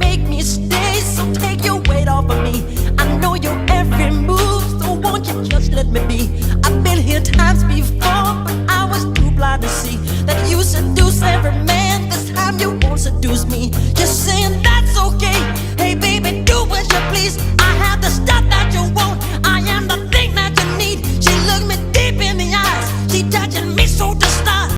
make me stay, so take your weight off of me. I know your every move, so won't you just let me be? I've been here times before.